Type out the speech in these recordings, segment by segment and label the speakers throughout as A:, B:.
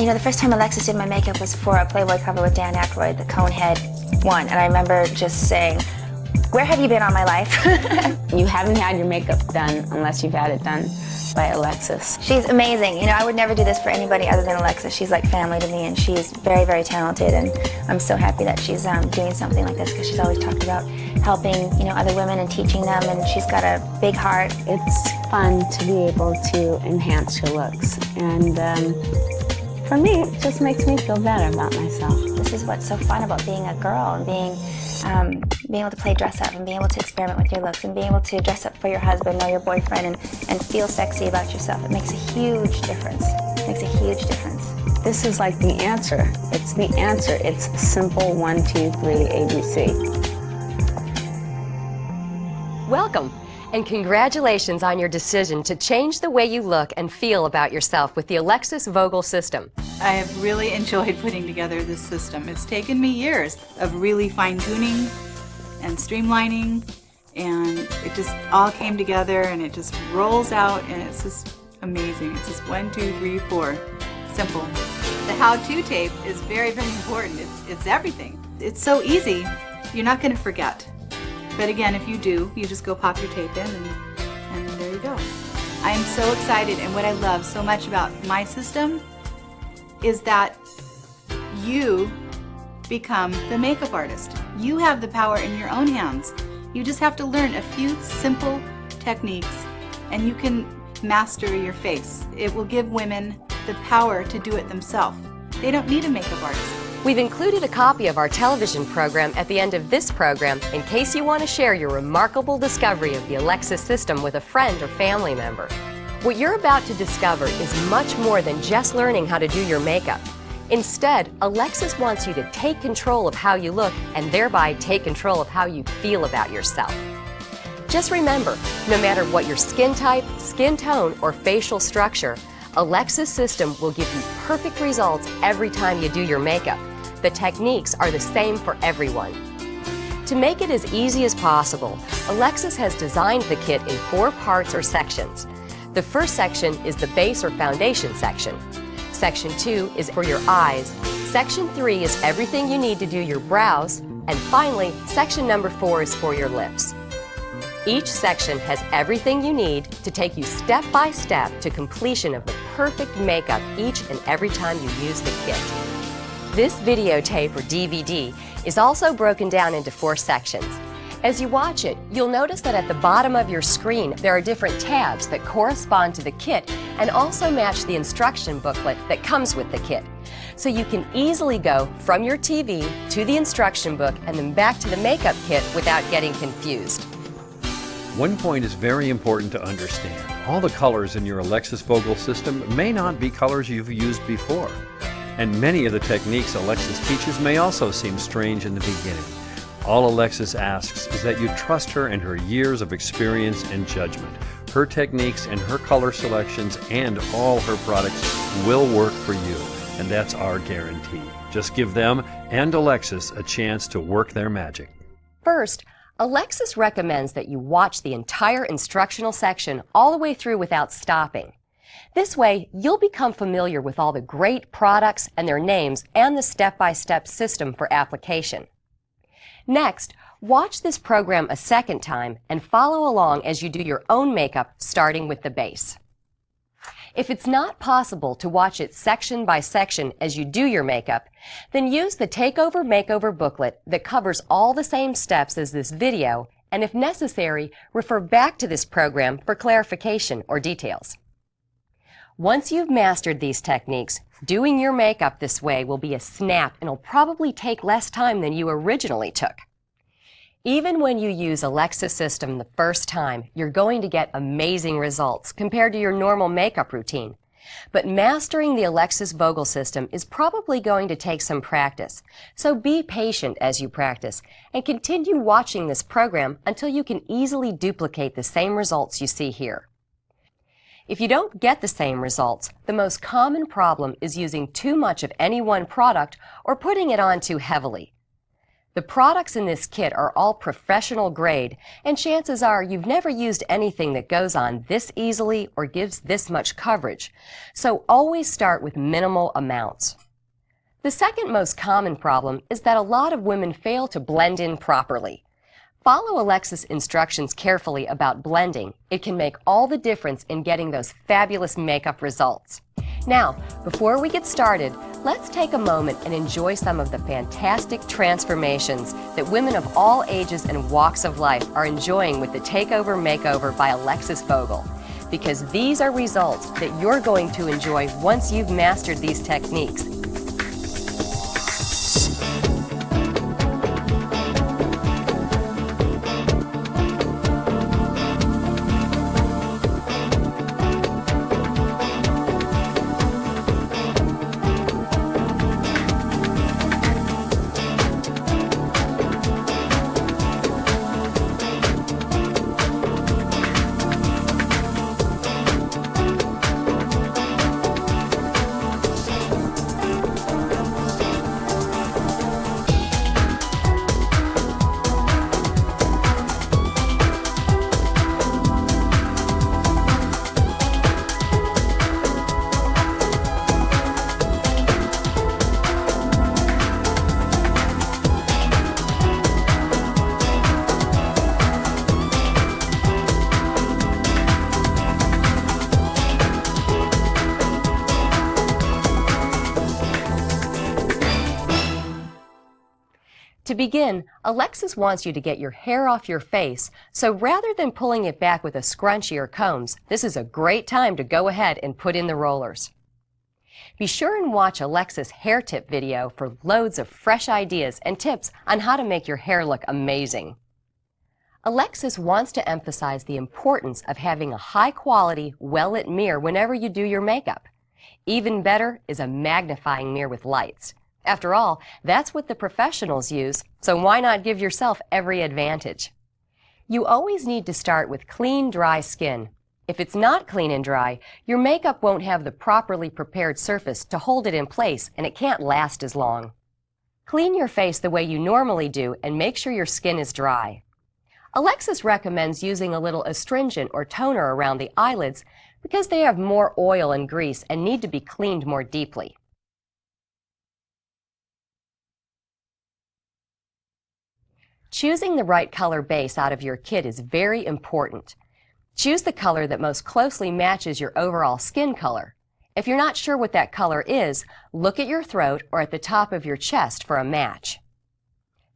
A: You know, the first time Alexis did my makeup was for a Playboy cover with Dan Aykroyd, the Conehead one, and I remember just saying, "Where have you been all my life?"
B: You haven't had your makeup done unless you've had it done by Alexis.
A: She's amazing. You know, I would never do this for anybody other than Alexis. She's like family to me, and she's very, very talented, and I'm so happy that she's doing something like this, because she's always talked about helping, you know, other women and teaching them, and she's got a big heart.
B: It's fun to be able to enhance your looks, and for me, it just makes me feel better about myself.
A: This is what's so fun about being a girl and being able to play dress up and being able to experiment with your looks and being able to dress up for your husband or your boyfriend and feel sexy about yourself. It makes a huge difference. It makes a huge difference.
B: This is like the answer. It's the answer. It's simple 1, 2, 3, ABC.
C: Welcome, and congratulations on your decision to change the way you look and feel about yourself with the Alexis Vogel System.
D: I have really enjoyed putting together this system. It's taken me years of really fine-tuning and streamlining, and it just all came together, and it just rolls out, and it's just amazing. It's just 1, 2, 3, 4. Simple. The how-to tape is very, very important. It's everything. It's so easy, you're not going to forget. But again, if you do, you just go pop your tape in, and there you go. I am so excited, and what I love so much about my system is that you become the makeup artist. You have the power in your own hands. You just have to learn a few simple techniques, and you can master your face. It will give women the power to do it themselves. They don't need a makeup artist.
C: We've included a copy of our television program at the end of this program in case you want to share your remarkable discovery of the Alexis System with a friend or family member. What you're about to discover is much more than just learning how to do your makeup. Instead, Alexis wants you to take control of how you look and thereby take control of how you feel about yourself. Just remember, no matter what your skin type, skin tone, or facial structure, Alexis System will give you perfect results every time you do your makeup. The techniques are the same for everyone. To make it as easy as possible, Alexis has designed the kit in 4 parts or sections. The first section is the base or foundation section. Section 2 is for your eyes. Section 3 is everything you need to do your brows. And finally, section number 4 is for your lips. Each section has everything you need to take you step by step to completion of the perfect makeup each and every time you use the kit. This videotape or DVD is also broken down into 4 sections. As you watch it, you'll notice that at the bottom of your screen there are different tabs that correspond to the kit and also match the instruction booklet that comes with the kit. So you can easily go from your TV to the instruction book and then back to the makeup kit without getting confused.
E: One point is very important to understand. All the colors in your Alexis Vogel System may not be colors you've used before. And many of the techniques Alexis teaches may also seem strange in the beginning. All Alexis asks is that you trust her and her years of experience and judgment. Her techniques and her color selections and all her products will work for you, and that's our guarantee. Just give them and Alexis a chance to work their magic.
C: First, Alexis recommends that you watch the entire instructional section all the way through without stopping. This way, you'll become familiar with all the great products and their names and the step-by-step system for application. Next, watch this program a second time and follow along as you do your own makeup, starting with the base. If it's not possible to watch it section by section as you do your makeup, then use the Takeover Makeover booklet that covers all the same steps as this video, and if necessary, refer back to this program for clarification or details. Once you've mastered these techniques, doing your makeup this way will be a snap and will probably take less time than you originally took. Even when you use Alexis System the first time, you're going to get amazing results compared to your normal makeup routine. But mastering the Alexis Vogel System is probably going to take some practice, so be patient as you practice and continue watching this program until you can easily duplicate the same results you see here. If you don't get the same results, the most common problem is using too much of any one product or putting it on too heavily. The products in this kit are all professional grade, and chances are you've never used anything that goes on this easily or gives this much coverage. So always start with minimal amounts. The second most common problem is that a lot of women fail to blend in properly. Follow Alexis' instructions carefully about blending. It can make all the difference in getting those fabulous makeup results. Now, before we get started, let's take a moment and enjoy some of the fantastic transformations that women of all ages and walks of life are enjoying with the Takeover Makeover by Alexis Vogel. Because these are results that you're going to enjoy once you've mastered these techniques. To begin, Alexis wants you to get your hair off your face, so rather than pulling it back with a scrunchie or combs, this is a great time to go ahead and put in the rollers. Be sure and watch Alexis' hair tip video for loads of fresh ideas and tips on how to make your hair look amazing. Alexis wants to emphasize the importance of having a high-quality, well-lit mirror whenever you do your makeup. Even better is a magnifying mirror with lights. After all, that's what the professionals use, so why not give yourself every advantage? You always need to start with clean, dry skin. If it's not clean and dry, your makeup won't have the properly prepared surface to hold it in place, and it can't last as long. Clean your face the way you normally do and make sure your skin is dry. Alexis recommends using a little astringent or toner around the eyelids because they have more oil and grease and need to be cleaned more deeply. Choosing the right color base out of your kit is very important. Choose the color that most closely matches your overall skin color. If you're not sure what that color is, look at your throat or at the top of your chest for a match.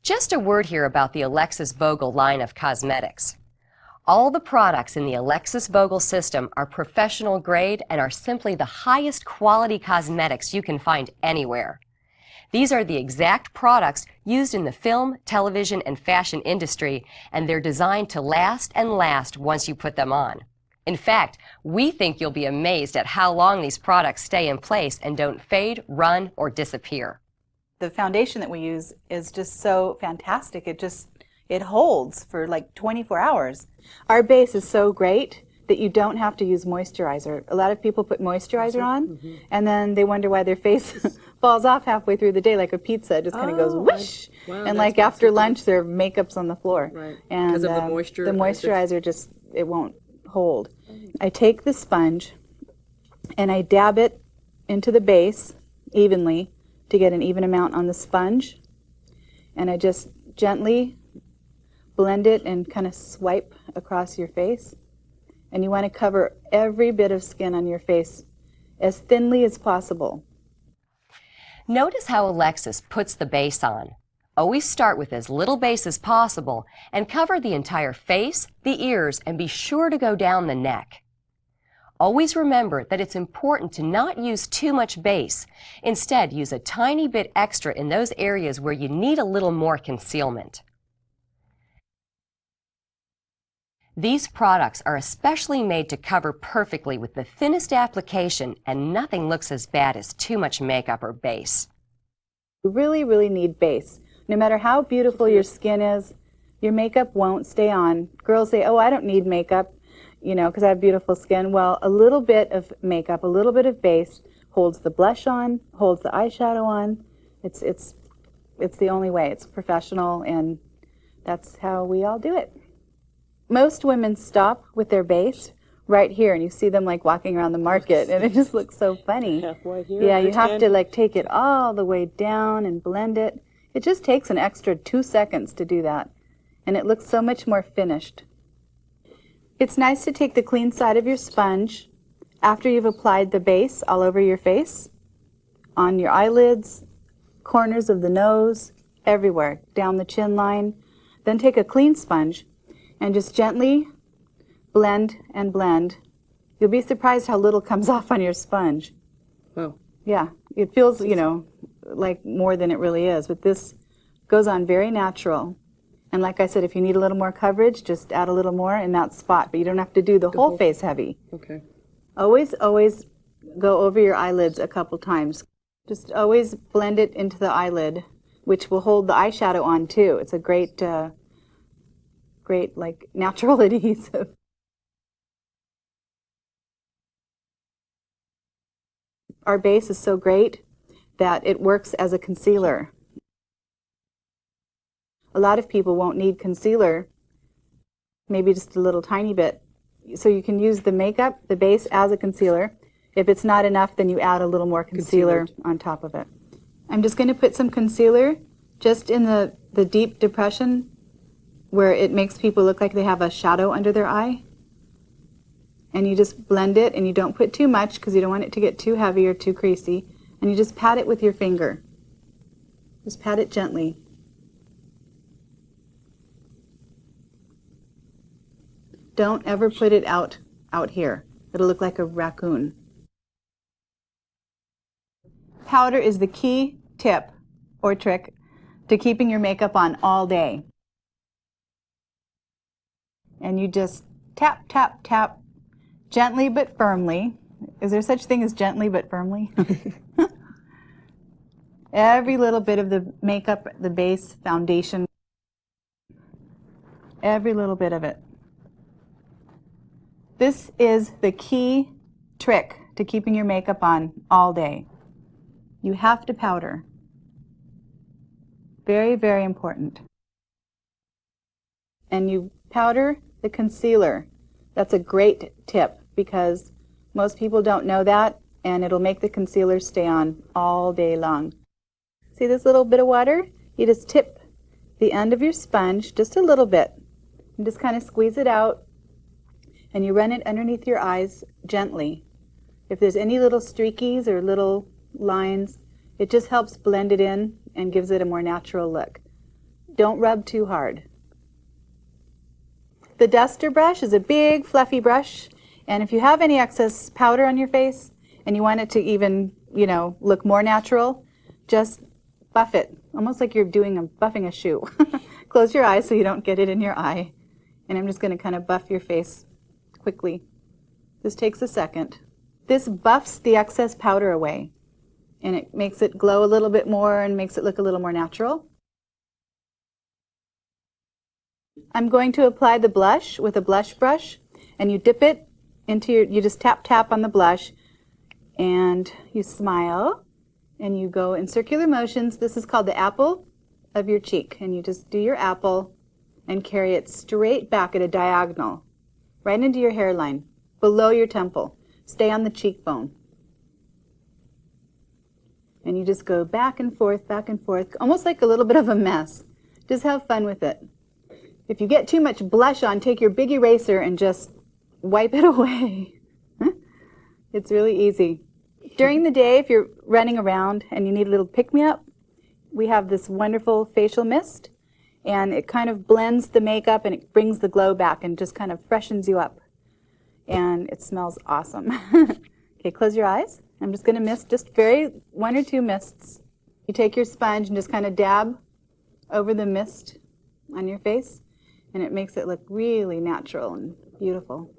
C: Just a word here about the Alexis Vogel line of cosmetics. All the products in the Alexis Vogel system are professional grade and are simply the highest quality cosmetics you can find anywhere. These are the exact products used in the film, television, and fashion industry, and they're designed to last and last once you put them on. In fact, we think you'll be amazed at how long these products stay in place and don't fade, run, or disappear.
D: The foundation that we use is just so fantastic. It holds for like 24 hours. Our base is so great that you don't have to use moisturizer. A lot of people put moisturizer on, and then they wonder why their face falls off halfway through the day, like a pizza. It just kind of goes whoosh.
F: Wow,
D: and like after lunch, their makeup's on the floor.
F: Right.
D: And
F: Because of the moisture.
D: the moisturizer just, it won't hold. I take the sponge and I dab it into the base evenly to get an even amount on the sponge. And I just gently blend it and kind of swipe across your face. And you want to cover every bit of skin on your face as thinly as possible.
C: Notice how Alexis puts the base on. Always start with as little base as possible and cover the entire face, the ears, and be sure to go down the neck. Always remember that it's important to not use too much base. Instead, use a tiny bit extra in those areas where you need a little more concealment. These products are especially made to cover perfectly with the thinnest application, and nothing looks as bad as too much makeup or base.
D: You really, really need base. No matter how beautiful your skin is, your makeup won't stay on. Girls say, oh, I don't need makeup, you know, because I have beautiful skin. Well, a little bit of makeup, a little bit of base holds the blush on, holds the eyeshadow on. It's It's the only way. It's professional, and that's how we all do it. Most women stop with their base right here, and you see them like walking around the market, and it just looks so funny.
F: Halfway here.
D: Yeah, you have to like take it all the way down and blend it. It just takes an extra 2 seconds to do that, and it looks so much more finished. It's nice to take the clean side of your sponge after you've applied the base all over your face, on your eyelids, corners of the nose, everywhere, down the chin line. Then take a clean sponge and just gently blend and blend. You'll be surprised how little comes off on your sponge.
F: Oh.
D: Yeah, it feels, you know, like more than it really is, but this goes on very natural. And like I said, if you need a little more coverage, just add a little more in that spot, but you don't have to do the whole face heavy.
F: Okay.
D: Always go over your eyelids a couple times. Just always blend it into the eyelid, which will hold the eyeshadow on too. It's a great like natural adhesive. Our base is so great that it works as a concealer. A lot of people won't need concealer, maybe just a little tiny bit. So you can use the makeup, the base, as a concealer. If it's not enough, then you add a little more concealer on top of it. I'm just going to put some concealer just in the deep depression where it makes people look like they have a shadow under their eye. And you just blend it, and you don't put too much because you don't want it to get too heavy or too creasy. And you just pat it with your finger. Just pat it gently. Don't ever put it out here. It'll look like a raccoon. Powder is the key tip or trick to keeping your makeup on all day. And you just tap, tap, tap, gently but firmly. Is there such thing as gently but firmly? Every little bit of the makeup, the base, foundation, every little bit of it. This is the key trick to keeping your makeup on all day. You have to powder. Very, very important. And you powder the concealer. That's a great tip because most people don't know that, and it'll make the concealer stay on all day long. See this little bit of water? You just tip the end of your sponge just a little bit and just kind of squeeze it out, and you run it underneath your eyes gently. If there's any little streakies or little lines, it just helps blend it in and gives it a more natural look. Don't rub too hard. The duster brush is a big fluffy brush, and if you have any excess powder on your face and you want it to even, you know, look more natural, just buff it, almost like you're buffing a shoe. Close your eyes so you don't get it in your eye. And I'm just going to kind of buff your face quickly. This takes a second. This buffs the excess powder away, and it makes it glow a little bit more and makes it look a little more natural. I'm going to apply the blush with a blush brush, and you dip it into you just tap tap on the blush, and you smile, and you go in circular motions. This is called the apple of your cheek, and you just do your apple and carry it straight back at a diagonal, right into your hairline, below your temple. Stay on the cheekbone. And you just go back and forth, almost like a little bit of a mess. Just have fun with it. If you get too much blush on, take your big eraser and just wipe it away. It's really easy. During the day, if you're running around and you need a little pick-me-up, we have this wonderful facial mist, and it kind of blends the makeup and it brings the glow back and just kind of freshens you up. And it smells awesome. Okay, close your eyes. I'm just going to mist just one or two mists. You take your sponge and just kind of dab over the mist on your face, and it makes it look really natural and beautiful.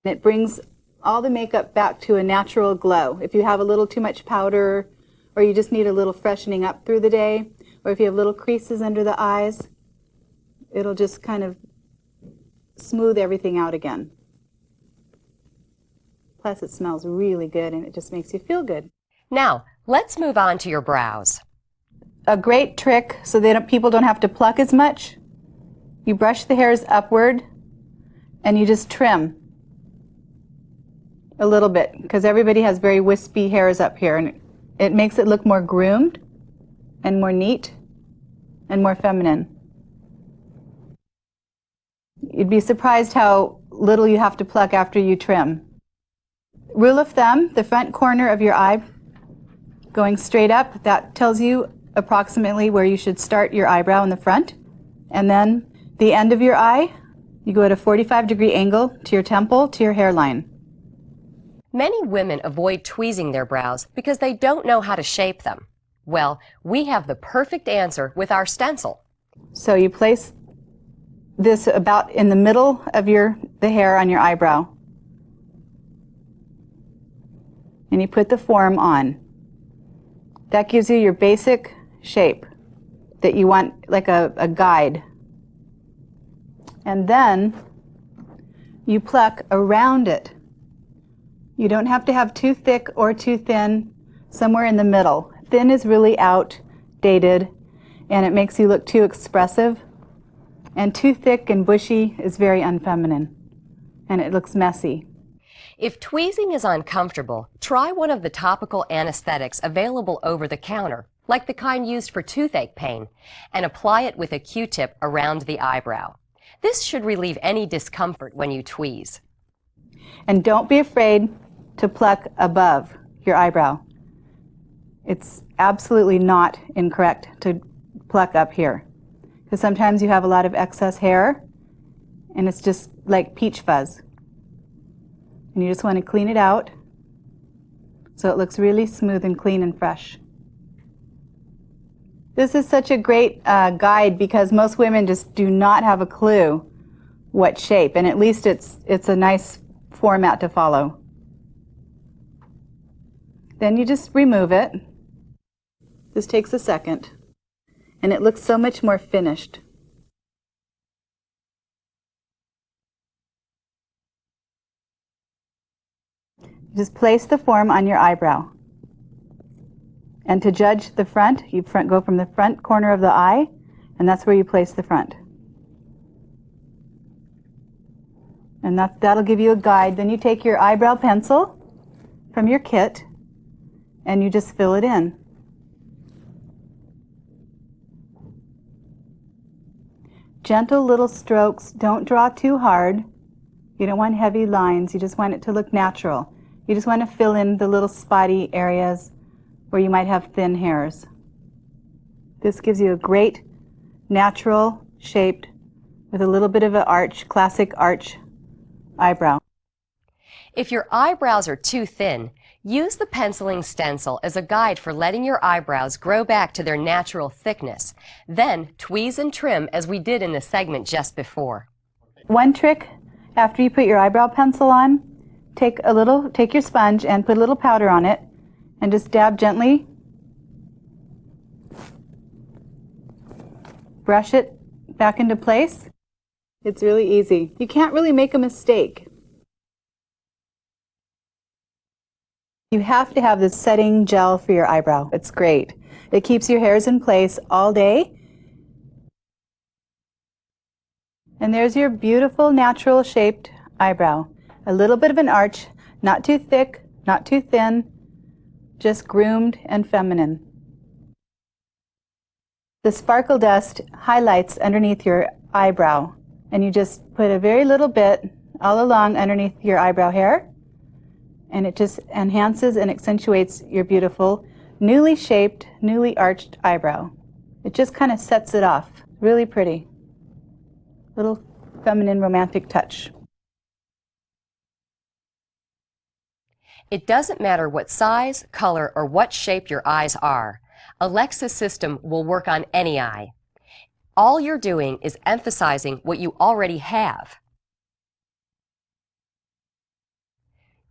D: And it brings all the makeup back to a natural glow. If you have a little too much powder, or you just need a little freshening up through the day, or if you have little creases under the eyes, it'll just kind of smooth everything out again. Plus, it smells really good, and it just makes you feel good.
C: Now, let's move on to your brows.
D: a great trick so that people don't have to pluck as much. You brush the hairs upward and you just trim a little bit, because everybody has very wispy hairs up here, and it makes it look more groomed and more neat and more feminine. You'd be surprised how little you have to pluck after you trim. Rule of thumb, the front corner of your eye going straight up, that tells you approximately where you should start your eyebrow in the front. And then the end of your eye, you go at a 45-degree angle to your temple, to your hairline.
C: Many women avoid tweezing their brows because they don't know how to shape them. Well, we have the perfect answer with our stencil.
D: So you place this about in the middle of the hair on your eyebrow. And you put the form on. That gives you your basic shape that you want, like a guide. And then you pluck around it. You don't have to have too thick or too thin, somewhere in the middle. Thin is really outdated, and it makes you look too expressive. And too thick and bushy is very unfeminine, and it looks messy.
C: If tweezing is uncomfortable, try one of the topical anesthetics available over the counter, like the kind used for toothache pain, and apply it with a Q-tip around the eyebrow. This should relieve any discomfort when you tweeze.
D: And don't be afraid to pluck above your eyebrow. It's absolutely not incorrect to pluck up here, because sometimes you have a lot of excess hair and it's just like peach fuzz. And you just want to clean it out so it looks really smooth and clean and fresh. This is such a great guide, because most women just do not have a clue what shape, and at least it's a nice format to follow. Then you just remove it. This takes a second, and it looks so much more finished. Just place the form on your eyebrow. And to judge the front, you go from the front corner of the eye, and that's where you place the front. And that'll give you a guide. Then you take your eyebrow pencil from your kit, and you just fill it in. Gentle little strokes. Don't draw too hard. You don't want heavy lines. You just want it to look natural. You just want to fill in the little spotty areas where you might have thin hairs. This gives you a great natural shaped with a little bit of an arch, classic arch eyebrow.
C: If your eyebrows are too thin, use the penciling stencil as a guide for letting your eyebrows grow back to their natural thickness. Then tweeze and trim as we did in the segment just before.
D: One trick, after you put your eyebrow pencil on, take your sponge and put a little powder on it and just dab gently. Brush it back into place. It's really easy. You can't really make a mistake. You have to have this setting gel for your eyebrow. It's great. It keeps your hairs in place all day. And there's your beautiful, natural shaped eyebrow. A little bit of an arch, not too thick, not too thin, just groomed and feminine. The sparkle dust highlights underneath your eyebrow, and you just put a very little bit all along underneath your eyebrow hair, and it just enhances and accentuates your beautiful, newly shaped, newly arched eyebrow. It just kind of sets it off. Really pretty. Little feminine, romantic touch.
C: It doesn't matter what size, color, or what shape your eyes are. Alexis System will work on any eye. All you're doing is emphasizing what you already have.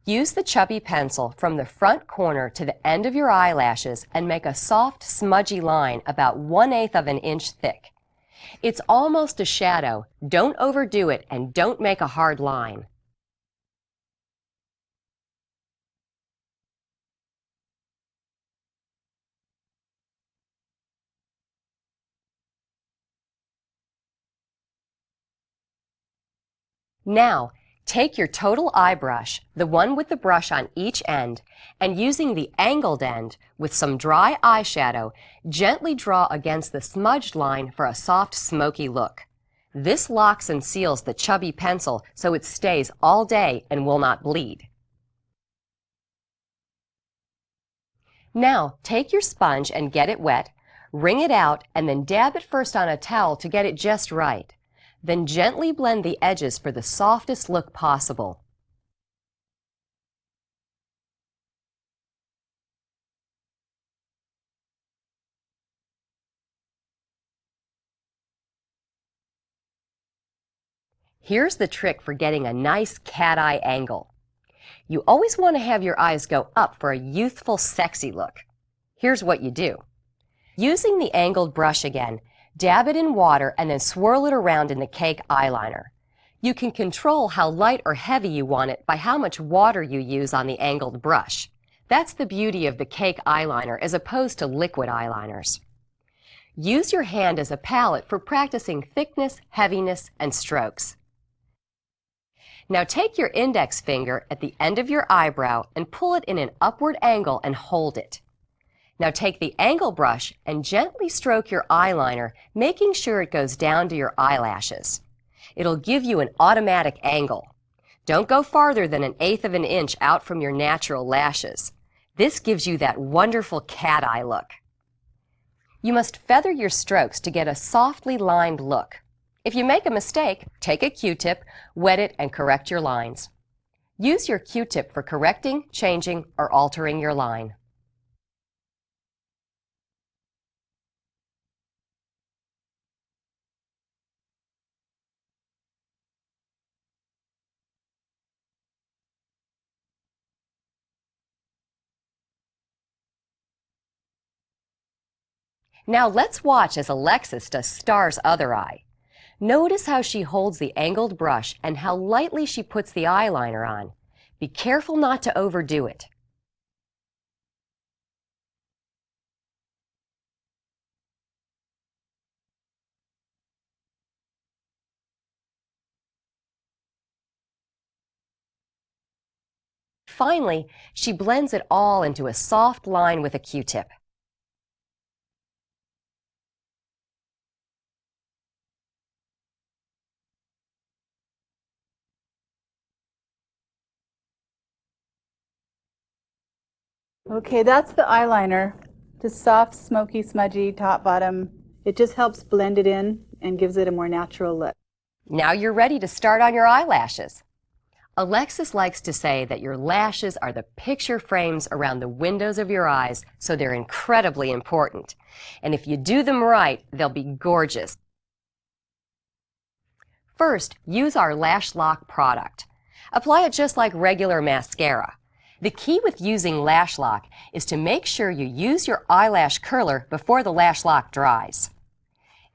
C: Use the chubby pencil from the front corner to the end of your eyelashes and make a soft, smudgy line about 1/8 of an inch thick. It's almost a shadow. Don't overdo it, and don't make a hard line. Now, take your total eye brush, the one with the brush on each end, and using the angled end with some dry eyeshadow, gently draw against the smudged line for a soft, smoky look. This locks and seals the chubby pencil so it stays all day and will not bleed. Now, take your sponge and get it wet, wring it out, and then dab it first on a towel to get it just right. Then gently blend the edges for the softest look possible. Here's the trick for getting a nice cat eye angle. You always want to have your eyes go up for a youthful, sexy look. Here's what you do. Using the angled brush again, dab it in water and then swirl it around in the cake eyeliner. You can control how light or heavy you want it by how much water you use on the angled brush. That's the beauty of the cake eyeliner as opposed to liquid eyeliners. Use your hand as a palette for practicing thickness, heaviness, and strokes. Now take your index finger at the end of your eyebrow and pull it in an upward angle and hold it. Now take the angle brush and gently stroke your eyeliner, making sure it goes down to your eyelashes. It'll give you an automatic angle. Don't go farther than 1/8 of an inch out from your natural lashes. This gives you that wonderful cat eye look. You must feather your strokes to get a softly lined look. If you make a mistake, take a Q-tip, wet it, and correct your lines. Use your Q-tip for correcting, changing, or altering your line. Now let's watch as Alexis does Star's other eye. Notice how she holds the angled brush and how lightly she puts the eyeliner on. Be careful not to overdo it. Finally, she blends it all into a soft line with a Q-tip.
D: Okay, that's the eyeliner. Just soft, smoky, smudgy, top, bottom. It just helps blend it in and gives it a more natural look.
C: Now you're ready to start on your eyelashes. Alexis likes to say that your lashes are the picture frames around the windows of your eyes, so they're incredibly important. And if you do them right, they'll be gorgeous. First, use our Lash Lock product. Apply it just like regular mascara. The key with using Lash Lock is to make sure you use your eyelash curler before the Lash Lock dries.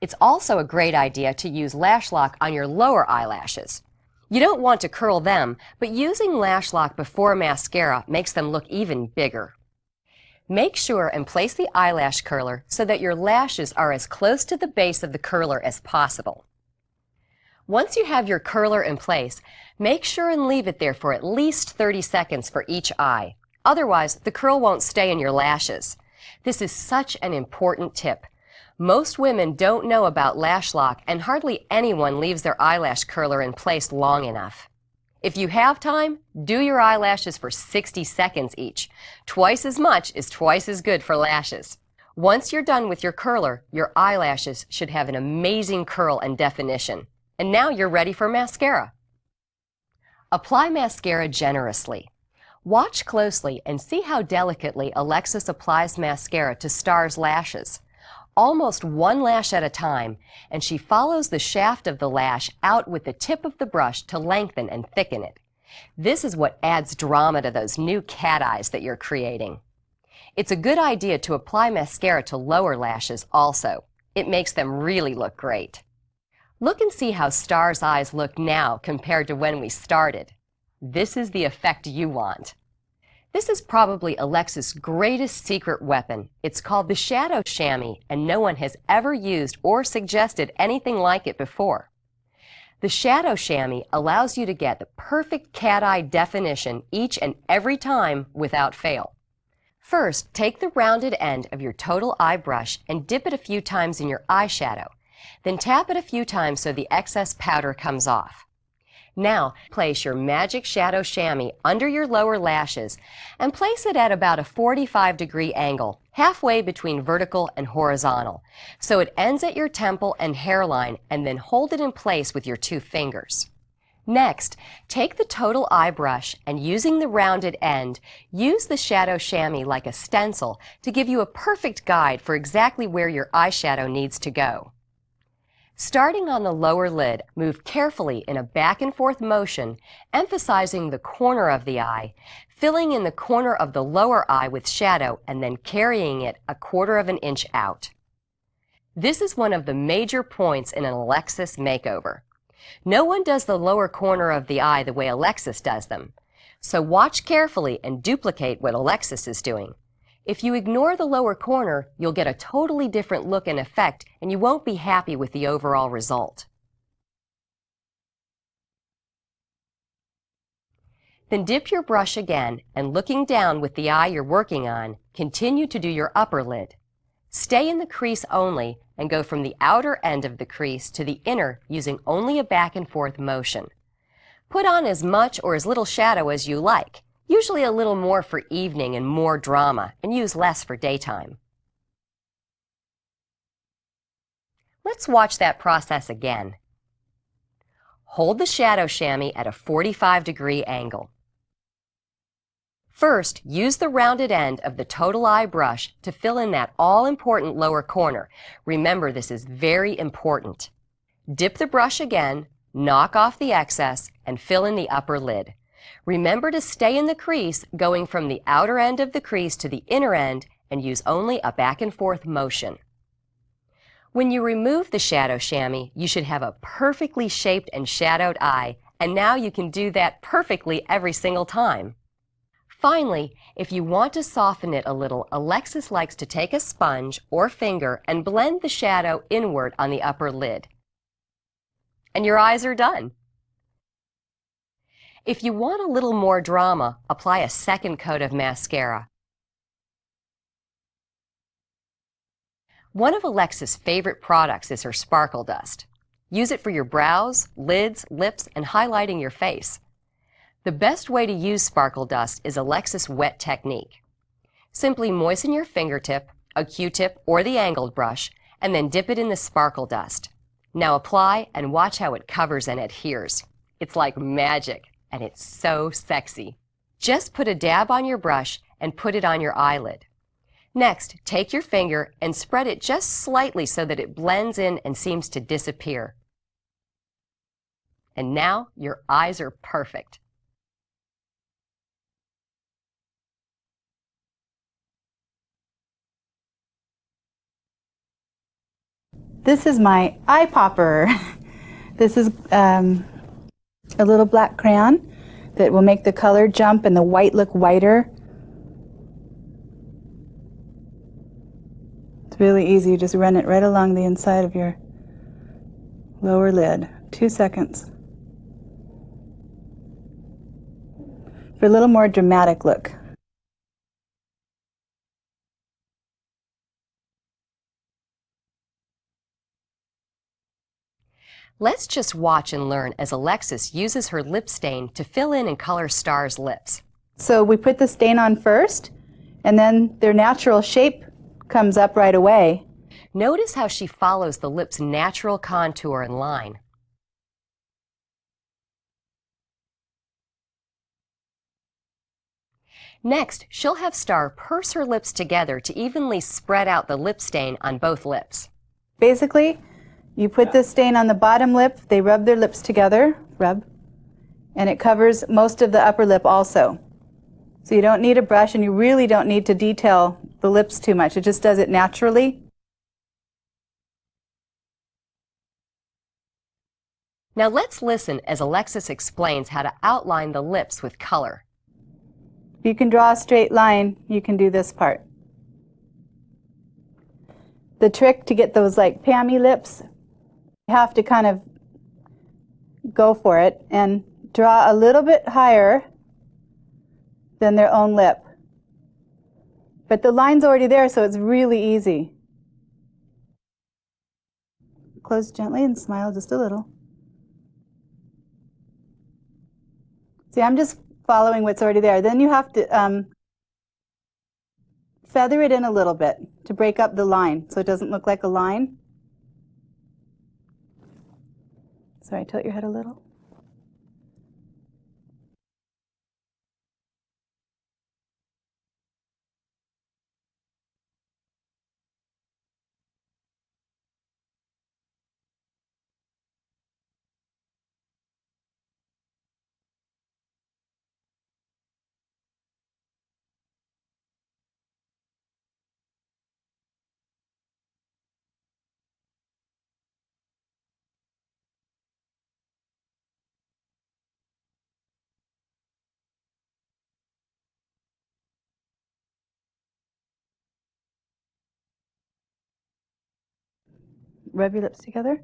C: It's also a great idea to use Lash Lock on your lower eyelashes. You don't want to curl them, but using Lash Lock before mascara makes them look even bigger. Make sure and place the eyelash curler so that your lashes are as close to the base of the curler as possible. Once you have your curler in place, make sure and leave it there for at least 30 seconds for each eye. Otherwise, the curl won't stay in your lashes. This is such an important tip. Most women don't know about Lash Lock, and hardly anyone leaves their eyelash curler in place long enough. If you have time, do your eyelashes for 60 seconds each. Twice as much is twice as good for lashes. Once you're done with your curler, your eyelashes should have an amazing curl and definition. And now you're ready for mascara. Apply mascara generously. Watch closely and see how delicately Alexis applies mascara to Star's lashes. Almost one lash at a time, and she follows the shaft of the lash out with the tip of the brush to lengthen and thicken it. This is what adds drama to those new cat eyes that you're creating. It's a good idea to apply mascara to lower lashes also. It makes them really look great. Look and see how Star's eyes look now compared to when we started. This is the effect you want. This is probably Alexis' greatest secret weapon. It's called the shadow chamois, and no one has ever used or suggested anything like it before. The shadow chamois allows you to get the perfect cat eye definition each and every time without fail. First, take the rounded end of your total eye brush and dip it a few times in your eyeshadow. Then tap it a few times so the excess powder comes off. Now, place your magic shadow chamois under your lower lashes and place it at about a 45-degree angle, halfway between vertical and horizontal, so it ends at your temple and hairline, and then hold it in place with your 2 fingers. Next, take the total eye brush and using the rounded end, use the shadow chamois like a stencil to give you a perfect guide for exactly where your eyeshadow needs to go. Starting on the lower lid, move carefully in a back and forth motion, emphasizing the corner of the eye, filling in the corner of the lower eye with shadow and then carrying it a 1/4 of an inch out. This is one of the major points in an Alexis makeover. No one does the lower corner of the eye the way Alexis does them. So watch carefully and duplicate what Alexis is doing. If you ignore the lower corner, you'll get a totally different look and effect, and you won't be happy with the overall result. Then dip your brush again, and looking down with the eye you're working on, continue to do your upper lid. Stay in the crease only, and go from the outer end of the crease to the inner using only a back and forth motion. Put on as much or as little shadow as you like. Usually a little more for evening and more drama, and use less for daytime. Let's watch that process again. Hold the shadow chamois at a 45-degree angle. First, use the rounded end of the total eye brush to fill in that all-important lower corner. Remember, this is very important. Dip the brush again, knock off the excess, and fill in the upper lid. Remember to stay in the crease, going from the outer end of the crease to the inner end, and use only a back and forth motion. When you remove the shadow chamois, you should have a perfectly shaped and shadowed eye, and now you can do that perfectly every single time. Finally, if you want to soften it a little, Alexis likes to take a sponge or finger and blend the shadow inward on the upper lid. And your eyes are done. If you want a little more drama, apply a second coat of mascara. One of Alexis' favorite products is her sparkle dust. Use it for your brows, lids, lips, and highlighting your face. The best way to use sparkle dust is Alexis' wet technique. Simply moisten your fingertip, a Q-tip, or the angled brush, and then dip it in the sparkle dust. Now apply and watch how it covers and adheres. It's like magic, and it's so sexy. Just put a dab on your brush and put it on your eyelid. Next, take your finger and spread it just slightly so that it blends in and seems to disappear. And now your eyes are perfect.
D: This is my eye popper. This is a little black crayon that will make the color jump and the white look whiter. It's really easy. You just run it right along the inside of your lower lid. 2 seconds. For a little more dramatic look.
C: Let's just watch and learn as Alexis uses her lip stain to fill in and color Star's lips.
D: So we put the stain on first, and then their natural shape comes up right away.
C: Notice how she follows the lips' natural contour and line. Next, she'll have Star purse her lips together to evenly spread out the lip stain on both lips.
D: Basically, you put the stain on the bottom lip, they rub their lips together, and it covers most of the upper lip also. So you don't need a brush, and you really don't need to detail the lips too much. It just does it naturally.
C: Now let's listen as Alexis explains how to outline the lips with color.
D: If you can draw a straight line, you can do this part. The trick to get those like Pammy lips, you have to kind of go for it and draw a little bit higher than their own lip. But the line's already there, so it's really easy. Close gently and smile just a little. See, I'm just following what's already there. Then you have to feather it in a little bit to break up the line so it doesn't look like a line. Sorry, tilt your head a little. Rub your lips together.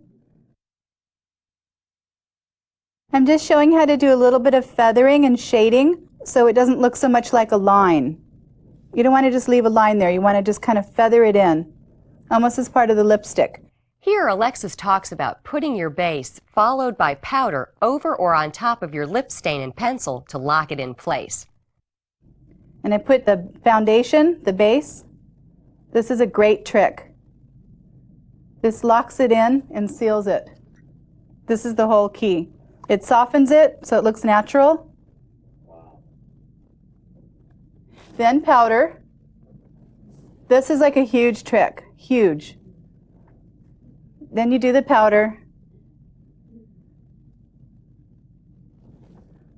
D: I'm just showing how to do a little bit of feathering and shading so it doesn't look so much like a line. You don't want to just leave a line there. You want to just kind of feather it in, almost as part of the lipstick.
C: Here, Alexis talks about putting your base, followed by powder, over or on top of your lip stain and pencil to lock it in place.
D: And I put the foundation, the base. This is a great trick. This locks it in and seals it. This is the whole key. It softens it so it looks natural. Then powder. This is like a huge trick, huge. Then you do the powder.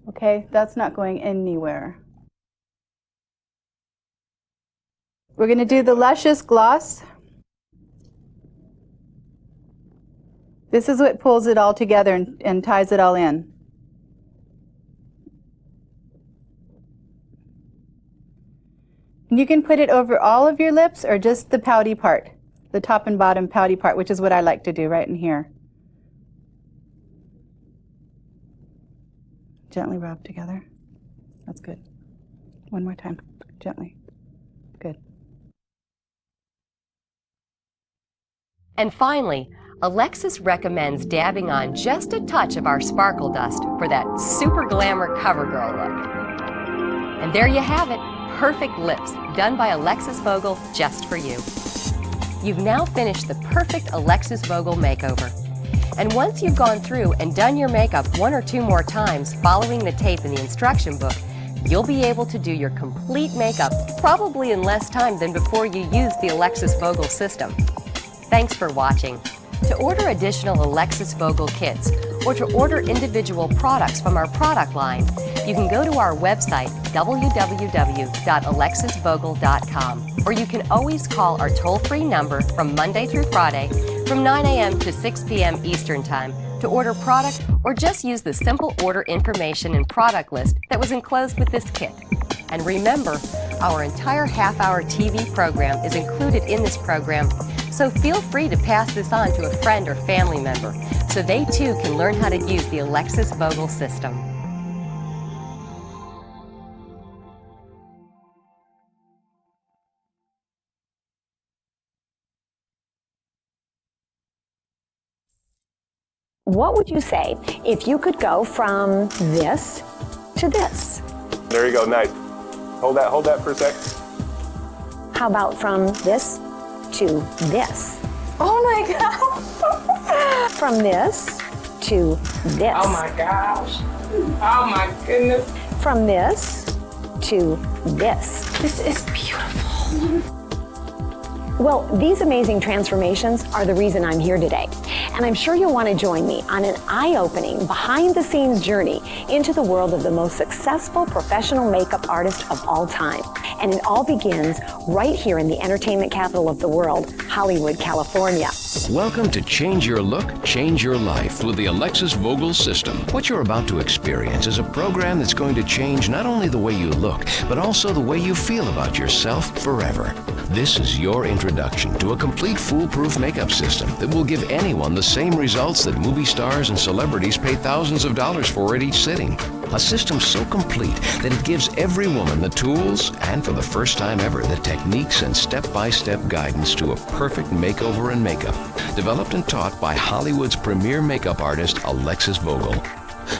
D: Okay, that's not going anywhere. We're going to do the Luscious Gloss. This is what pulls it all together and ties it all in. You can put it over all of your lips or just the pouty part, the top and bottom pouty part, which is what I like to do right in here. Gently rub together. That's good. One more time, gently. Good.
C: And finally, Alexis recommends dabbing on just a touch of our sparkle dust for that super glamour CoverGirl look. And there you have it, perfect lips, done by Alexis Vogel just for you. You've now finished the perfect Alexis Vogel makeover. And once you've gone through and done your makeup 1 or 2 more times following the tape in the instruction book, you'll be able to do your complete makeup probably in less time than before you used the Alexis Vogel system. Thanks for watching. To order additional Alexis Vogel kits or to order individual products from our product line, you can go to our website, www.alexisvogel.com, or you can always call our toll-free number from Monday through Friday from 9 a.m. to 6 p.m. Eastern Time to order product, or just use the simple order information and product list that was enclosed with this kit. And remember, our entire half-hour TV program is included in this program, so feel free to pass this on to a friend or family member so they too can learn how to use the Alexis Vogel system.
F: What would you say if you could go from this to this?
G: There you go, nice. Hold that for a sec.
F: How about from this to this?
H: Oh my God.
F: From this to this.
H: Oh my gosh. Oh my goodness.
F: From this to this.
H: This is beautiful.
F: Well, these amazing transformations are the reason I'm here today. And I'm sure you'll want to join me on an eye-opening, behind-the-scenes journey into the world of the most successful professional makeup artist of all time. And it all begins right here in the entertainment capital of the world, Hollywood, California.
I: Welcome to Change Your Look, Change Your Life with the Alexis Vogel System. What you're about to experience is a program that's going to change not only the way you look, but also the way you feel about yourself forever. This is your introduction to a complete foolproof makeup system that will give anyone the same results that movie stars and celebrities pay thousands of dollars for at each sitting. A system so complete that it gives every woman the tools and, for the first time ever, the techniques and step-by-step guidance to a perfect makeover and makeup. Developed and taught by Hollywood's premier makeup artist, Alexis Vogel.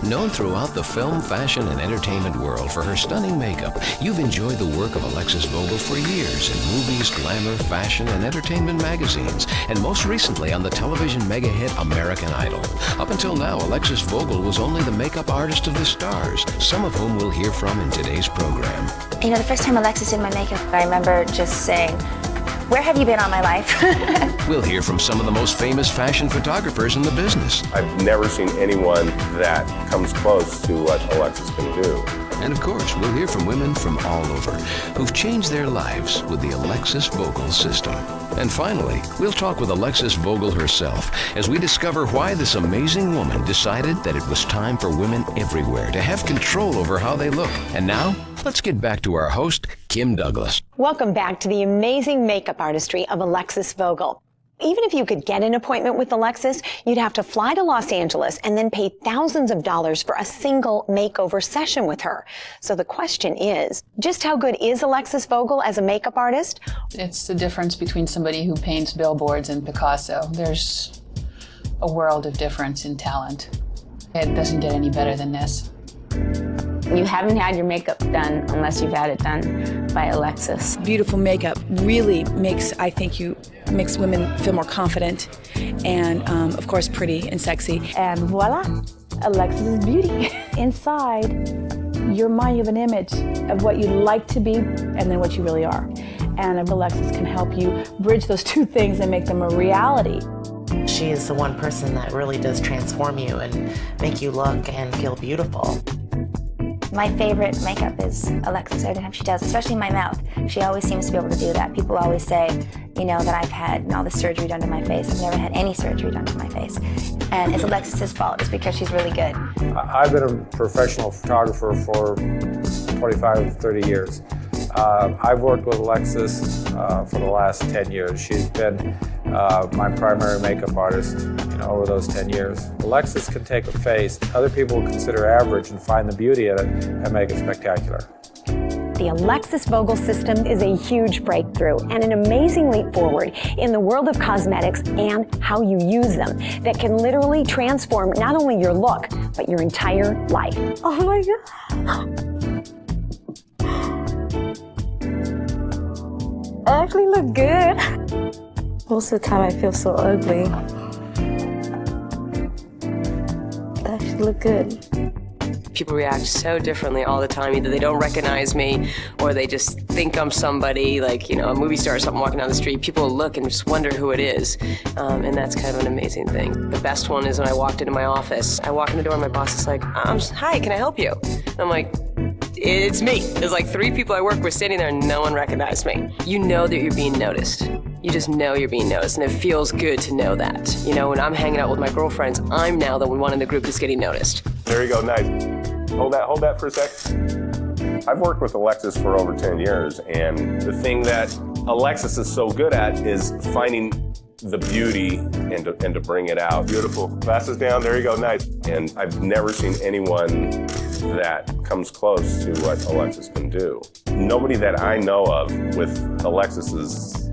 I: Known throughout the film, fashion, and entertainment world for her stunning makeup, you've enjoyed the work of Alexis Vogel for years in movies, glamour, fashion, and entertainment magazines, and most recently on the television mega hit American Idol. Up until now, Alexis Vogel was only the makeup artist of the stars, some of whom we'll hear from in today's program.
A: You know, the first time Alexis did my makeup, I remember just saying, "Where have you been all my life?"
I: We'll hear from some of the most famous fashion photographers in the business.
G: I've never seen anyone that comes close to what Alexis can do.
I: And of course, we'll hear from women from all over who've changed their lives with the Alexis Vogel System. And finally, we'll talk with Alexis Vogel herself as we discover why this amazing woman decided that it was time for women everywhere to have control over how they look. And now, let's get back to our host, Kim Douglas.
F: Welcome back to the amazing makeup artistry of Alexis Vogel. Even if you could get an appointment with Alexis, you'd have to fly to Los Angeles and then pay thousands of dollars for a single makeover session with her. So the question is, just how good is Alexis Vogel as a makeup artist?
J: It's the difference between somebody who paints billboards and Picasso. There's a world of difference in talent. It doesn't get any better than this.
B: You haven't had your makeup done unless you've had it done by Alexis.
K: Beautiful makeup really makes women feel more confident and, of course, pretty and sexy.
L: And voila, Alexis's beauty. Inside your mind, you have an image of what you'd like to be and then what you really are. And Alexis can help you bridge those two things and make them a reality.
M: She is the one person that really does transform you and make you look and feel beautiful.
A: My favorite makeup is Alexis. Every time she does, especially my mouth. She always seems to be able to do that. People always say, you know, that I've had all the surgery done to my face. I've never had any surgery done to my face. And it's Alexis's fault. It's because she's really good.
N: I've been a professional photographer for 25, 30 years. I've worked with Alexis for the last 10 years. She's been my primary makeup artist, over those 10 years. Alexis can take a face other people would consider average and find the beauty in it and make it spectacular.
F: The Alexis Vogel System is a huge breakthrough and an amazing leap forward in the world of cosmetics and how you use them that can literally transform not only your look, but your entire life.
L: Oh my God. I actually look good. Most of the time I feel so ugly. I actually look good.
O: People react so differently all the time. Either they don't recognize me or they just think I'm somebody, like, a movie star or something walking down the street. People look and just wonder who it is. And that's kind of an amazing thing. The best one is when I walked into my office. I walk in the door and my boss is like, hi, can I help you? And I'm like, it's me. There's like 3 people I work with standing there and no one recognized me. You know that you're being noticed. You just know you're being noticed, and it feels good to know that. When I'm hanging out with my girlfriends, I'm now the one in the group that's getting noticed.
G: There you go, nice. Hold that for a sec. I've worked with Alexis for over 10 years, and the thing that Alexis is so good at is finding the beauty and to bring it out. Beautiful. Glasses down, there you go, nice. And I've never seen anyone that comes close to what Alexis can do. Nobody that I know of with Alexis's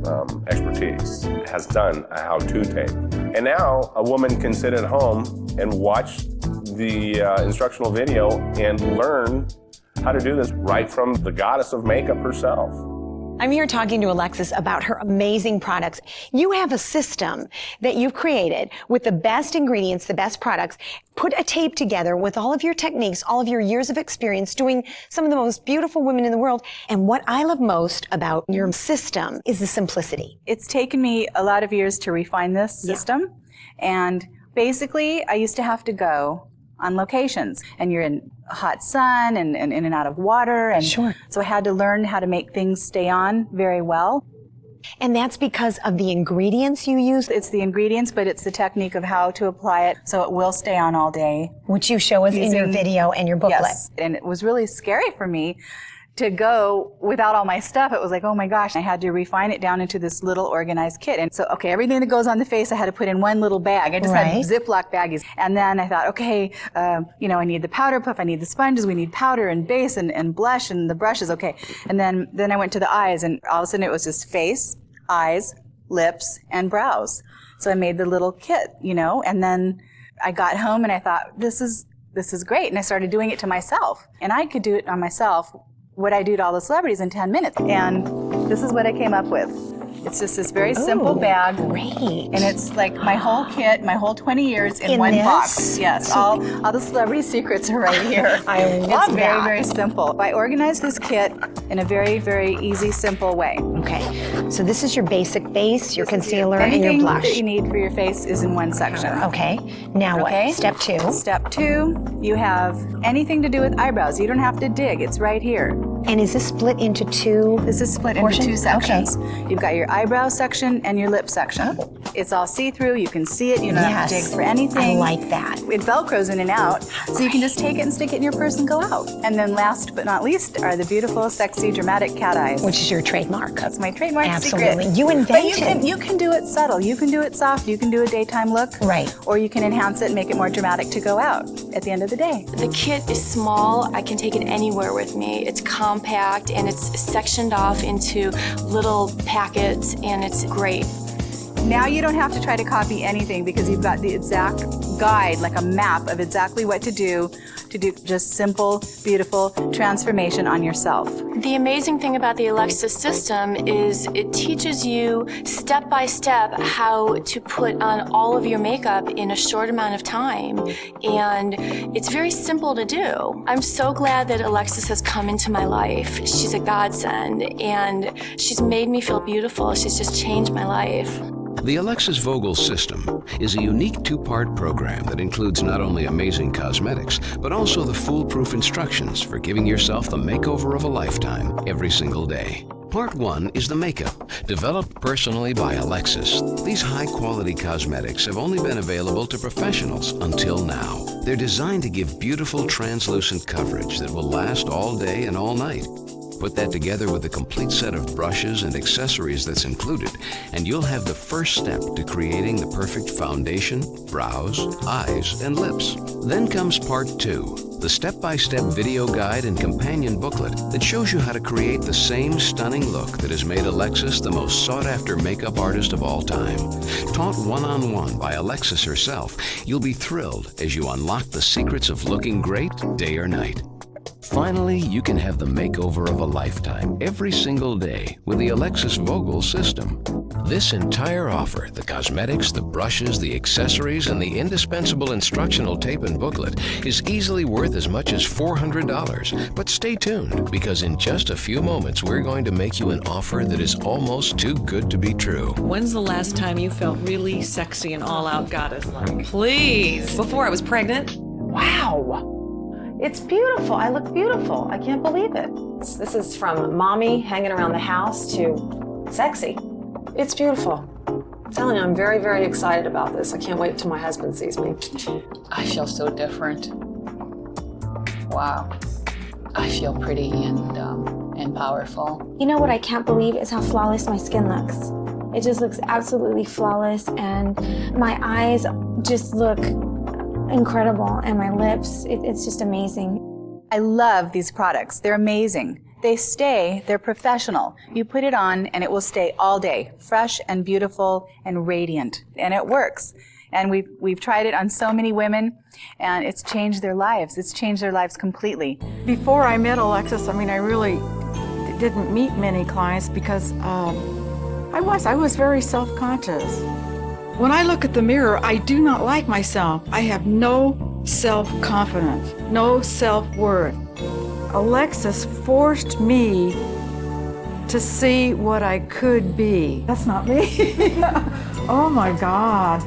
G: expertise has done a how-to tape. And now a woman can sit at home and watch the instructional video and learn how to do this right from the goddess of makeup herself.
F: I'm here talking to Alexis about her amazing products. You have a system that you've created with the best ingredients, the best products, put a tape together with all of your techniques, all of your years of experience doing some of the most beautiful women in the world. And what I love most about your system is the simplicity.
D: It's taken me a lot of years to refine this system. And basically, I used to have to go on locations, and you're in hot sun and in and out of water, and so I had to learn how to make things stay on very well.
F: And that's because of the ingredients you use?
D: It's the ingredients, but it's the technique of how to apply it so it will stay on all day.
F: Which you show us in your video and your booklet.
D: Yes, and it was really scary for me to go without all my stuff. It was like, oh my gosh, I had to refine it down into this little organized kit. And so, okay, everything that goes on the face, I had to put in one little bag. I just had Ziploc baggies. And then I thought, okay, I need the powder puff, I need the sponges, we need powder and base and blush and the brushes, okay. And then I went to the eyes, and all of a sudden it was just face, eyes, lips, and brows. So I made the little kit, and then I got home and I thought, this is great. And I started doing it to myself. And I could do it on myself what I do to all the celebrities in 10 minutes. And this is what I came up with. It's just this very simple bag.
F: Great.
D: And it's like my whole kit, my whole 20 years in one box. Yes, all the celebrity secrets are right here.
F: I love
D: It's very, very simple. I organized this kit in a very, very easy, simple way.
F: Okay, so this is your basic base, your concealer, and your
D: Anything
F: blush.
D: that you need for your face is in one section.
F: Okay, now what? Step 2.
D: Step 2, you have anything to do with eyebrows. You don't have to dig, it's right here.
F: And is this split into 2
D: This is split into 2 sections. Okay. You've got your eyebrow section and your lip section. Oh. It's all see-through, you can see it, you don't have to dig for anything.
F: I like that.
D: It Velcros in and out, so you can just take it and stick it in your purse and go out. And then last but not least are the beautiful, sexy, dramatic cat eyes.
F: Which is your trademark.
D: That's my trademark
F: Absolutely.
D: secret.
F: You invented
D: But you can do it subtle, you can do it soft, you can do a daytime look.
F: Right.
D: Or you can enhance it and make it more dramatic to go out at the end of the day.
P: The kit is small, I can take it anywhere with me. It's compact and it's sectioned off into little packets and it's great.
D: Now you don't have to try to copy anything because you've got the exact guide, like a map of exactly what to do just simple, beautiful transformation on yourself.
P: The amazing thing about the Alexis system is it teaches you step by step how to put on all of your makeup in a short amount of time, and it's very simple to do. I'm so glad that Alexis has come into my life. She's a godsend, and she's made me feel beautiful. She's just changed my life.
I: The Alexis Vogel System is a unique 2-part program that includes not only amazing cosmetics, but also the foolproof instructions for giving yourself the makeover of a lifetime every single day. Part 1 is the makeup, developed personally by Alexis. These high-quality cosmetics have only been available to professionals until now. They're designed to give beautiful translucent coverage that will last all day and all night. Put that together with a complete set of brushes and accessories that's included, and you'll have the first step to creating the perfect foundation, brows, eyes, and lips. Then comes Part 2, the step-by-step video guide and companion booklet that shows you how to create the same stunning look that has made Alexis the most sought-after makeup artist of all time. Taught one-on-one by Alexis herself, you'll be thrilled as you unlock the secrets of looking great day or night. Finally, you can have the makeover of a lifetime every single day with the Alexis Vogel System. This entire offer, the cosmetics, the brushes, the accessories, and the indispensable instructional tape and booklet, is easily worth as much as $400. But stay tuned, because in just a few moments, we're going to make you an offer that is almost too good to be true.
Q: When's the last time you felt really sexy and all-out goddess-like? Please! Before I was pregnant?
F: Wow. It's beautiful. I look beautiful. I can't believe it. This is from mommy hanging around the house to sexy. It's beautiful. I'm telling you, I'm very, very excited about this. I can't wait till my husband sees me.
J: I feel so different. Wow. I feel pretty and powerful.
A: You know what I can't believe is how flawless my skin looks. It just looks absolutely flawless, and my eyes just look incredible, and my lips, it's just amazing.
D: I love these products. They're amazing. They stay, they're professional. You put it on and it will stay all day, fresh and beautiful and radiant. And it works. And we've tried it on so many women, and it's changed their lives. It's changed their lives completely.
R: Before I met Alexis, I really didn't meet many clients because I was very self-conscious. When I look at the mirror, I do not like myself. I have no self-confidence, no self-worth. Alexis forced me to see what I could be. That's not me. Oh my God.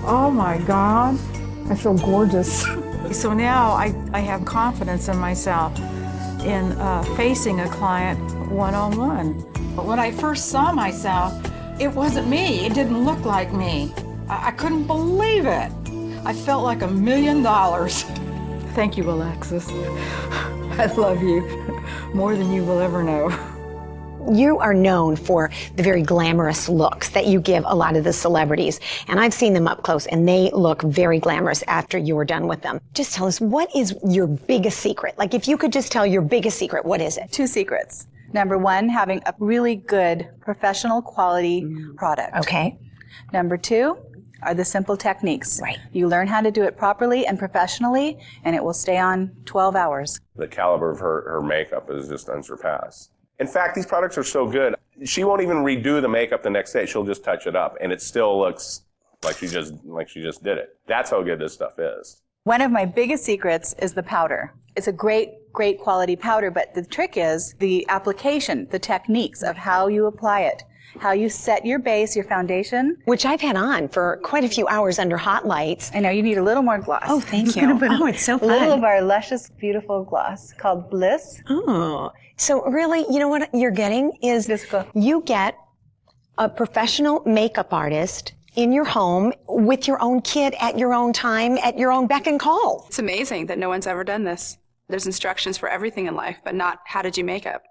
R: Oh my God. I feel gorgeous. So now I have confidence in myself in facing a client one-on-one But when I first saw myself, it wasn't me. It didn't look like me. I couldn't believe it. I felt like $1 million. Thank you, Alexis. I love you more than you will ever know.
F: You are known for the very glamorous looks that you give a lot of the celebrities. And I've seen them up close, and they look very glamorous after you were done with them. Just tell us, what is your biggest secret? Like, if you could just tell your biggest secret, what is it?
D: 2 secrets. Number 1, having a really good professional quality product.
F: Okay.
D: Number 2 are the simple techniques.
F: Right.
D: You learn how to do it properly and professionally, and it will stay on 12 hours.
G: The caliber of her makeup is just unsurpassed. In fact, these products are so good, she won't even redo the makeup the next day. She'll just touch it up, and it still looks like she just did it. That's how good this stuff is.
D: One of my biggest secrets is the powder. It's a great quality powder, but the trick is the application, the techniques of how you apply it, how you set your base, your foundation.
F: Which I've had on for quite a few hours under hot lights.
D: I know, you need a little more gloss.
F: Oh, thank you. Oh, it's so fun.
D: A little of our luscious, beautiful gloss called Bliss.
F: Oh, so really, you know what you're getting is you get a professional makeup artist in your home with your own kit at your own time, at your own beck and call.
S: It's amazing that no one's ever done this. There's instructions for everything in life, but not how to do makeup.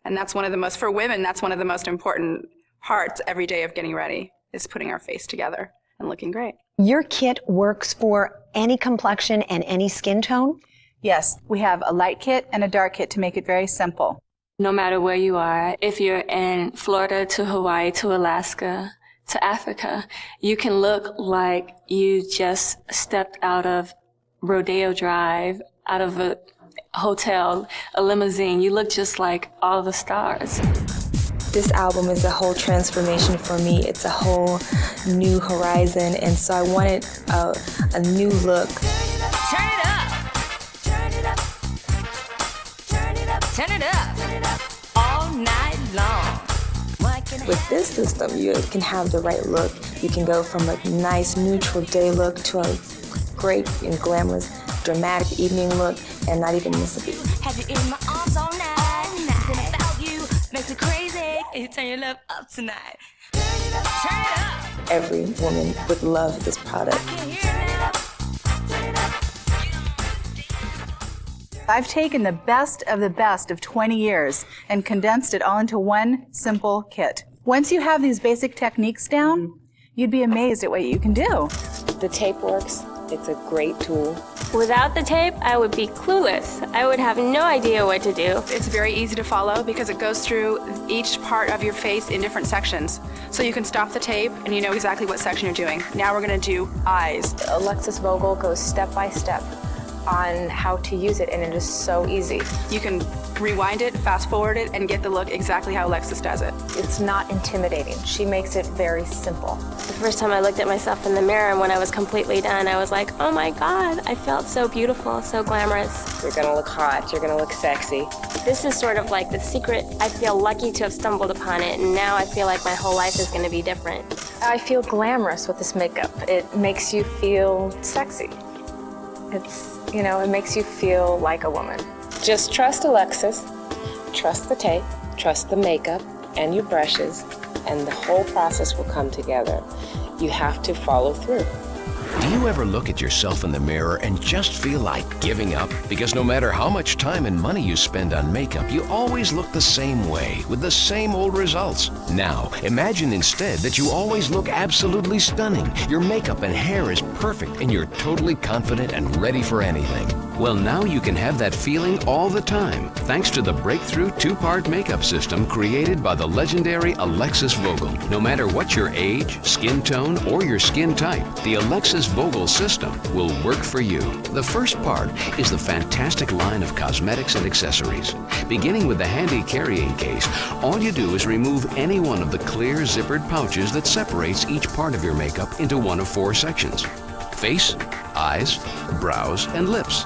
S: And that's one of the most, for women, that's one of the most important parts every day of getting ready, is putting our face together and looking great.
F: Your kit works for any complexion and any skin tone?
D: Yes, we have a light kit and a dark kit to make it very simple.
P: No matter where you are, if you're in Florida to Hawaii to Alaska to Africa, you can look like you just stepped out of Rodeo Drive, out of a hotel, a limousine. You look just like all the stars.
T: This album is a whole transformation for me. It's a whole new horizon, and so I wanted a new look.
U: Turn it up. Turn it up. Turn it up. Turn it up. All night long.
T: With this system, you can have the right look. You can go from a nice neutral day look to a great and glamorous, dramatic evening look, and not even miss a beat.
U: Have you in my arms all night? Something about you makes me crazy. You turn your love up tonight. Turn it up. Turn it up.
T: Every woman would love this product.
D: I've taken the best of 20 years and condensed it all into one simple kit. Once you have these basic techniques down, you'd be amazed at what you can do.
T: The tape works. It's a great tool.
P: Without the tape, I would be clueless. I would have no idea what to do.
S: It's very easy to follow because it goes through each part of your face in different sections. So you can stop the tape and you know exactly what section you're doing. Now we're gonna do eyes.
T: Alexis Vogel goes step by step on how to use it, and it is so easy.
S: You can rewind it, fast forward it, and get the look exactly how Alexis does it.
T: It's not intimidating. She makes it very simple.
P: The first time I looked at myself in the mirror, and when I was completely done, I was like, oh my God, I felt so beautiful, so glamorous.
T: You're gonna look hot, you're gonna look sexy.
P: This is sort of like the secret. I feel lucky to have stumbled upon it, and now I feel like my whole life is gonna be different.
T: I feel glamorous with this makeup. It makes you feel sexy. It makes you feel like a woman. Just trust Alexis, trust the tape, trust the makeup and your brushes, and the whole process will come together. You have to follow through.
I: Do you ever look at yourself in the mirror and just feel like giving up? Because no matter how much time and money you spend on makeup, you always look the same way, with the same old results. Now, imagine instead that you always look absolutely stunning. Your makeup and hair is perfect, and you're totally confident and ready for anything. Well, now you can have that feeling all the time, thanks to the breakthrough 2-part makeup system created by the legendary Alexis Vogel. No matter what your age, skin tone, or your skin type, the Alexis Vogel System will work for you. The first part is the fantastic line of cosmetics and accessories. Beginning with the handy carrying case, all you do is remove any one of the clear zippered pouches that separates each part of your makeup into one of 4 sections: face, eyes, brows, and lips.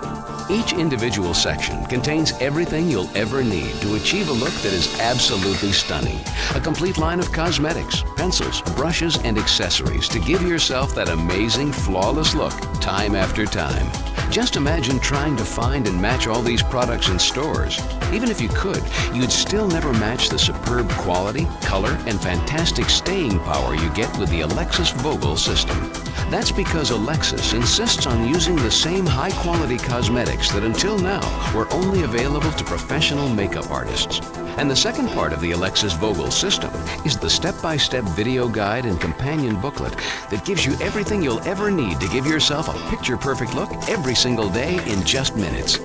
I: Each individual section contains everything you'll ever need to achieve a look that is absolutely stunning. A complete line of cosmetics, pencils, brushes, and accessories to give yourself that amazing, flawless look time after time. Just imagine trying to find and match all these products in stores. Even if you could, you'd still never match the superb quality, color, and fantastic staying power you get with the Alexis Vogel System. That's because Alexis insists on using the same high-quality cosmetics that until now were only available to professional makeup artists. And the second part of the Alexis Vogel System is the step-by-step video guide and companion booklet that gives you everything you'll ever need to give yourself a picture-perfect look every single day in just minutes.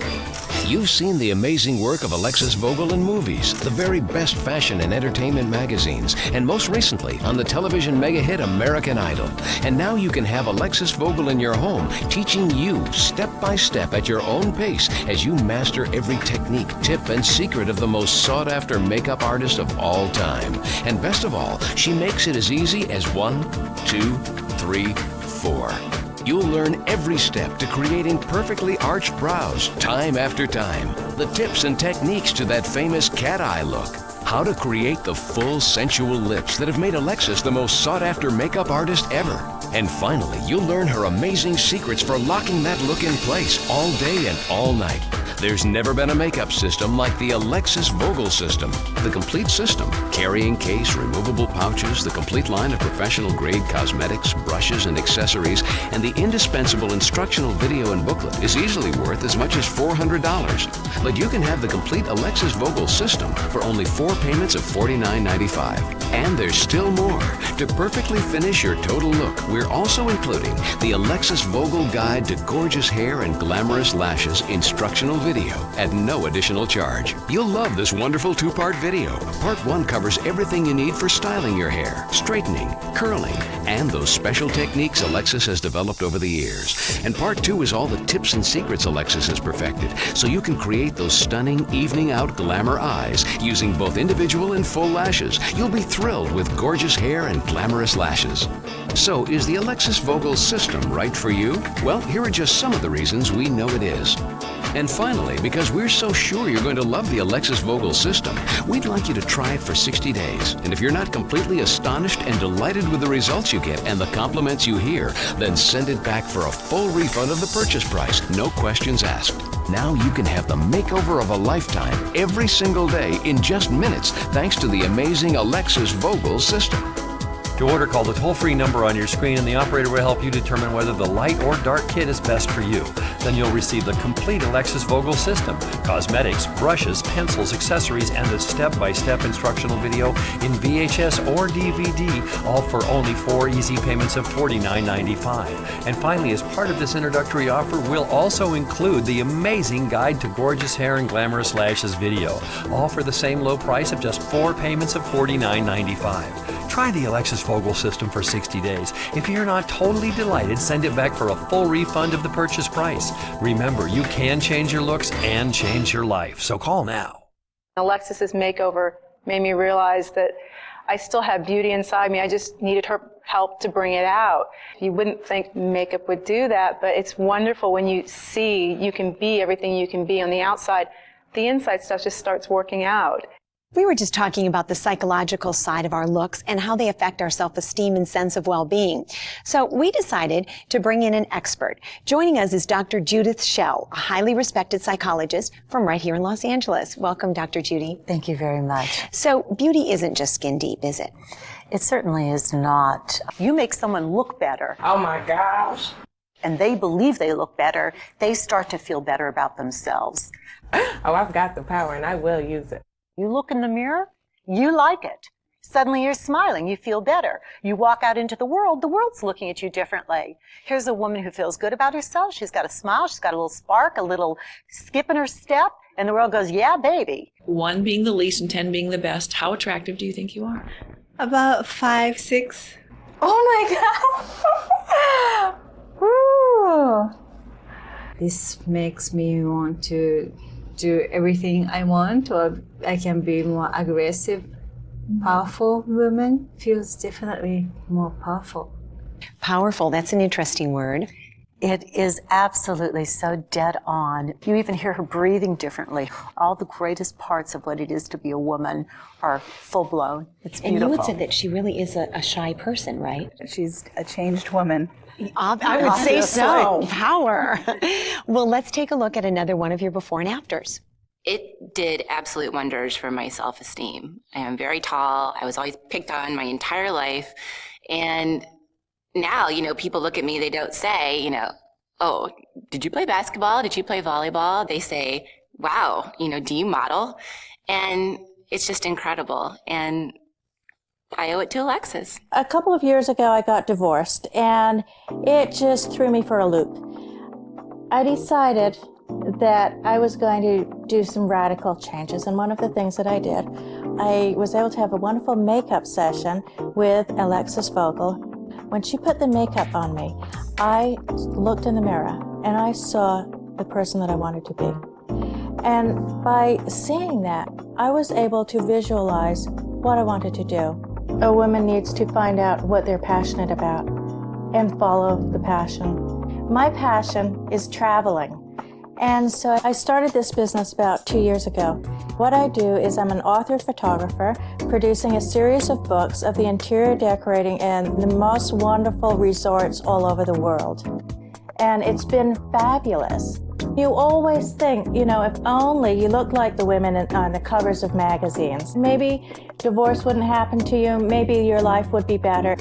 I: You've seen the amazing work of Alexis Vogel in movies, the very best fashion and entertainment magazines, and most recently on the television mega hit American Idol. And now you can have Alexis Vogel in your home, teaching you step by step at your own pace as you master every technique, tip, and secret of the most sought-after makeup artist of all time. And best of all, she makes it as easy as 1, 2, 3, 4. You'll learn every step to creating perfectly arched brows, time after time. The tips and techniques to that famous cat eye look. How to create the full sensual lips that have made Alexis the most sought-after makeup artist ever. And finally, you'll learn her amazing secrets for locking that look in place all day and all night. There's never been a makeup system like the Alexis Vogel System. The complete system, carrying case, removable pouches, the complete line of professional-grade cosmetics, brushes, and accessories, and the indispensable instructional video and booklet is easily worth as much as $400. But you can have the complete Alexis Vogel System for only 4 payments of $49.95. And there's still more. To perfectly finish your total look, we're also including the Alexis Vogel Guide to Gorgeous Hair and Glamorous Lashes instructional video at no additional charge. You'll love this wonderful 2-part video. Part 1 covers everything you need for styling your hair, straightening, curling, and those special techniques Alexis has developed over the years. And Part 2 is all the tips and secrets Alexis has perfected, so you can create those stunning evening out glamour eyes using both individual and full lashes. You'll be thrilled with gorgeous hair and glamorous lashes. So, is the Alexis Vogel System right for you? Well, here are just some of the reasons we know it is. And finally, because we're so sure you're going to love the Alexis Vogel System, we'd like you to try it for 60 days. And if you're not completely astonished and delighted with the results you get and the compliments you hear, then send it back for a full refund of the purchase price, no questions asked. Now you can have the makeover of a lifetime every single day in just minutes, thanks to the amazing Alexis Vogel System.
E: To order, call the toll-free number on your screen and the operator will help you determine whether the light or dark kit is best for you. Then you'll receive the complete Alexis Vogel System, cosmetics, brushes, pencils, accessories, and the step-by-step instructional video in VHS or DVD, all for only 4 easy payments of $49.95. And finally, as part of this introductory offer, we'll also include the amazing Guide to Gorgeous Hair and Glamorous Lashes video, all for the same low price of just 4 payments of $49.95. Try the Alexis Vogel System for 60 days. If you're not totally delighted, send it back for a full refund of the purchase price. Remember, you can change your looks and change your life, so call now.
V: Alexis's makeover made me realize that I still have beauty inside me. I just needed her help to bring it out. You wouldn't think makeup would do that, but it's wonderful when you see you can be everything you can be on the outside. The inside stuff just starts working out.
F: We were just talking about the psychological side of our looks and how they affect our self-esteem and sense of well-being. So we decided to bring in an expert. Joining us is Dr. Judith Schell, a highly respected psychologist from right here in Los Angeles. Welcome, Dr. Judy.
W: Thank you very much.
F: So beauty isn't just skin deep, is it?
W: It certainly is not. You make someone look better.
H: Oh my gosh.
W: And they believe they look better. They start to feel better about themselves.
H: Oh, I've got the power and I will use it.
W: You look in the mirror, you like it. Suddenly you're smiling, you feel better. You walk out into the world's looking at you differently. Here's a woman who feels good about herself. She's got a smile, she's got a little spark, a little skip in her step, and the world goes, yeah, baby.
X: 1 being the least and 10 being the best. How attractive do you think you are?
Y: About 5, 6.
X: Oh
Y: my God. Woo. This makes me want to do everything I want, or I can be more aggressive, powerful woman. Feels definitely more powerful.
F: Powerful, that's an interesting word.
W: It is absolutely so dead on. You even hear her breathing differently. All the greatest parts of what it is to be a woman are full blown. It's beautiful.
F: And you would say that she really is a shy person, right?
D: She's a changed woman.
F: I would say so. Power. Well, let's take a look at another one of your before and afters.
B: It did absolute wonders for my self-esteem. I am very tall. I was always picked on my entire life. And now, people look at me, they don't say, oh, did you play basketball? Did you play volleyball? They say, wow, do you model? And it's just incredible. And I owe it to Alexis.
L: A couple of years ago, I got divorced, and it just threw me for a loop. I decided that I was going to do some radical changes, and one of the things that I did, I was able to have a wonderful makeup session with Alexis Vogel. When she put the makeup on me, I looked in the mirror, and I saw the person that I wanted to be. And by seeing that, I was able to visualize what I wanted to do. A woman needs to find out what they're passionate about and follow the passion. My passion is traveling. And so I started this business about 2 years ago. What I do is I'm an author photographer producing a series of books of the interior decorating in the most wonderful resorts all over the world. And it's been fabulous. You always think, if only you looked like the women on the covers of magazines. Maybe divorce wouldn't happen to you, maybe your life would be better.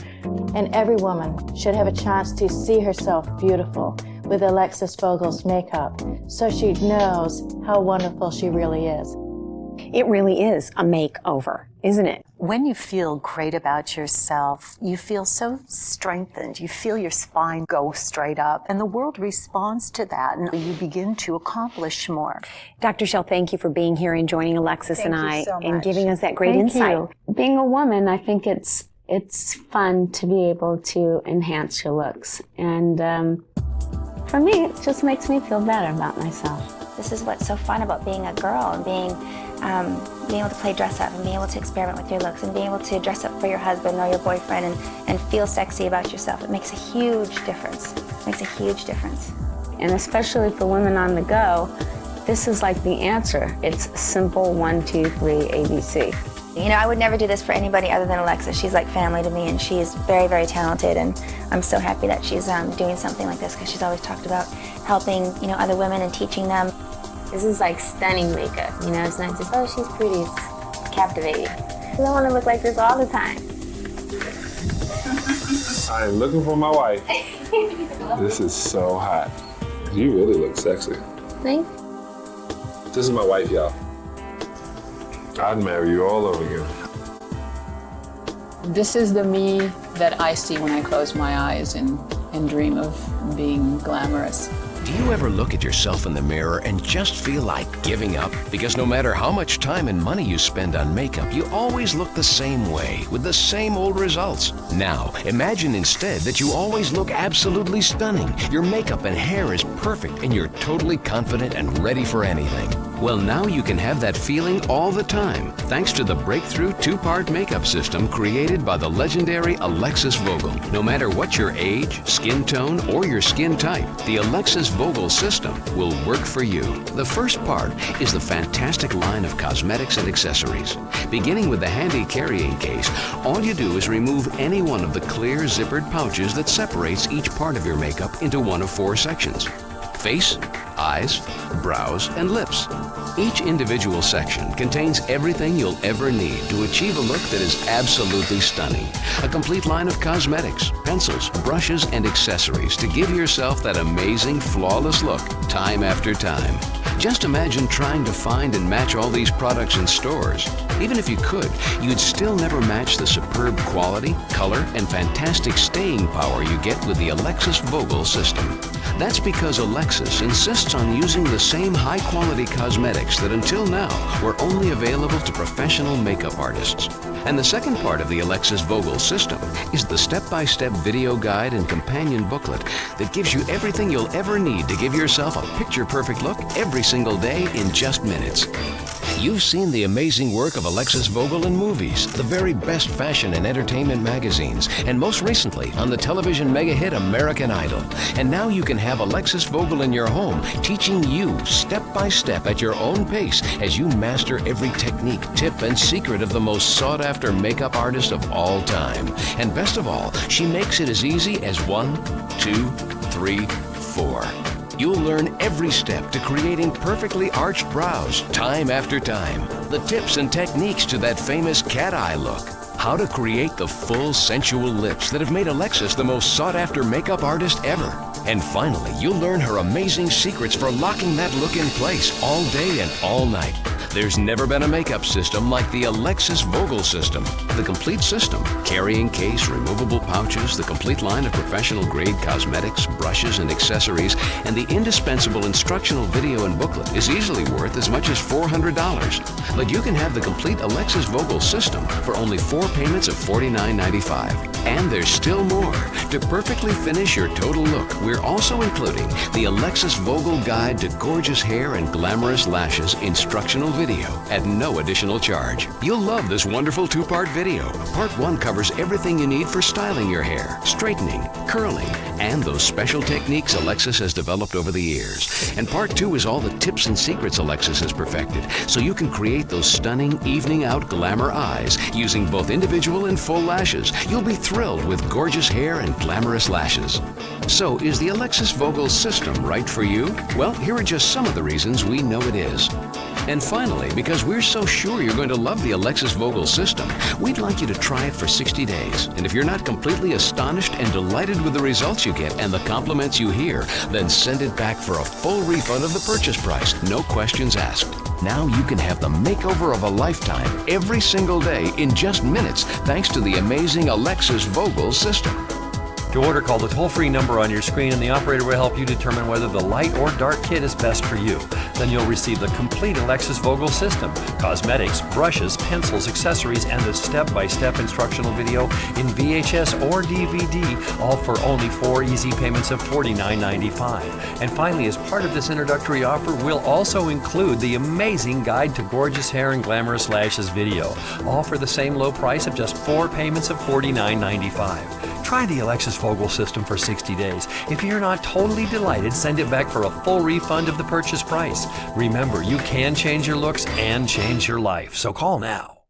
L: And every woman should have a chance to see herself beautiful with Alexis Vogel's makeup, so she knows how wonderful she really is.
F: It really is a makeover, isn't it?
W: When you feel great about yourself, you feel so strengthened. You feel your spine go straight up, and the world responds to that, and you begin to accomplish more.
F: Dr. Shell, thank you for being here and joining Alexis and I
L: so
F: and
L: much.
F: giving us that great
C: Thank
F: insight.
C: you. Being a woman, I think it's fun to be able to enhance your looks. And for me, it just makes me feel better about myself.
A: This is what's so fun about being a girl and being able to play dress up and being able to experiment with your looks and being able to dress up for your husband or your boyfriend and feel sexy about yourself. It makes a huge difference. It makes a huge difference.
C: And especially for women on the go, this is like the answer. It's simple 1, 2, 3, ABC.
A: I would never do this for anybody other than Alexis. She's like family to me, and she's very, very talented, and I'm so happy that she's doing something like this, because she's always talked about helping, other women and teaching them.
C: This is like stunning makeup, it's not just, oh, she's pretty, it's captivating. I don't want to look like this all the time.
K: I'm looking for my wife. This is so hot. You really look sexy.
C: Thanks.
K: This is my wife, y'all. I'd marry you all over again.
J: This is the me that I see when I close my eyes and dream of being glamorous.
I: Do you ever look at yourself in the mirror and just feel like giving up? Because no matter how much time and money you spend on makeup, you always look the same way, with the same old results. Now, imagine instead that you always look absolutely stunning. Your makeup and hair is perfect, and you're totally confident and ready for anything. Well, now you can have that feeling all the time, thanks to the breakthrough 2-part makeup system created by the legendary Alexis Vogel. No matter what your age, skin tone, or your skin type, the Alexis Vogel System will work for you. The first part is the fantastic line of cosmetics and accessories. Beginning with the handy carrying case, all you do is remove any one of the clear zippered pouches that separates each part of your makeup into one of 4 sections: face, eyes, brows, and lips. Each individual section contains everything you'll ever need to achieve a look that is absolutely stunning. A complete line of cosmetics, pencils, brushes, and accessories to give yourself that amazing, flawless look time after time. Just imagine trying to find and match all these products in stores. Even if you could, you'd still never match the superb quality, color, and fantastic staying power you get with the Alexis Vogel System. That's because Alexis insists on using the same high-quality cosmetics that until now were only available to professional makeup artists. And the second part of the Alexis Vogel System is the step-by-step video guide and companion booklet that gives you everything you'll ever need to give yourself a picture-perfect look every single day in just minutes. You've seen the amazing work of Alexis Vogel in movies, the very best fashion and entertainment magazines, and most recently on the television mega hit American Idol. And now you can have Alexis Vogel in your home, teaching you step by step at your own pace as you master every technique, tip, and secret of the most sought-after makeup artist of all time. And best of all, she makes it as easy as 1, 2, 3, 4. You'll learn every step to creating perfectly arched brows, time after time. The tips and techniques to that famous cat eye look. How to create the full sensual lips that have made Alexis the most sought-after makeup artist ever. And finally, you'll learn her amazing secrets for locking that look in place all day and all night. There's never been a makeup system like the Alexis Vogel System. The complete system, carrying case, removable pouches, the complete line of professional grade cosmetics, brushes, and accessories, and the indispensable instructional video and booklet is easily worth as much as $400. But you can have the complete Alexis Vogel System for only 4 payments of $49.95. And there's still more. To perfectly finish your total look, we're also including the Alexis Vogel Guide to Gorgeous Hair and Glamorous Lashes instructional video at no additional charge. You'll love this wonderful 2-part video. Part 1 covers everything you need for styling your hair, straightening, curling, and those special techniques Alexis has developed over the years. And Part 2 is all the tips and secrets Alexis has perfected, so you can create those stunning evening out glamour eyes using both individual and full lashes. You'll be thrilled with gorgeous hair and glamorous lashes. So, is the Alexis Vogel System right for you? Well, here are just some of the reasons we know it is. And finally, because we're so sure you're going to love the Alexis Vogel System, we'd like you to try it for 60 days. And if you're not completely astonished and delighted with the results you get and the compliments you hear, then send it back for a full refund of the purchase price, no questions asked. Now you can have the makeover of a lifetime every single day in just minutes, thanks to the amazing Alexis Vogel System.
E: To order, call the toll-free number on your screen and the operator will help you determine whether the light or dark kit is best for you. Then you'll receive the complete Alexis Vogel System, cosmetics, brushes, pencils, accessories, and the step-by-step instructional video in VHS or DVD, all for only 4 easy payments of $49.95. And finally, as part of this introductory offer, we'll also include the amazing Guide to Gorgeous Hair and Glamorous Lashes video, all for the same low price of just 4 payments of $49.95. Try the Alexis Vogel System for 60 days. If you're not totally delighted, send it back for a full refund of the purchase price. Remember, you can change your looks and change your life, so call now.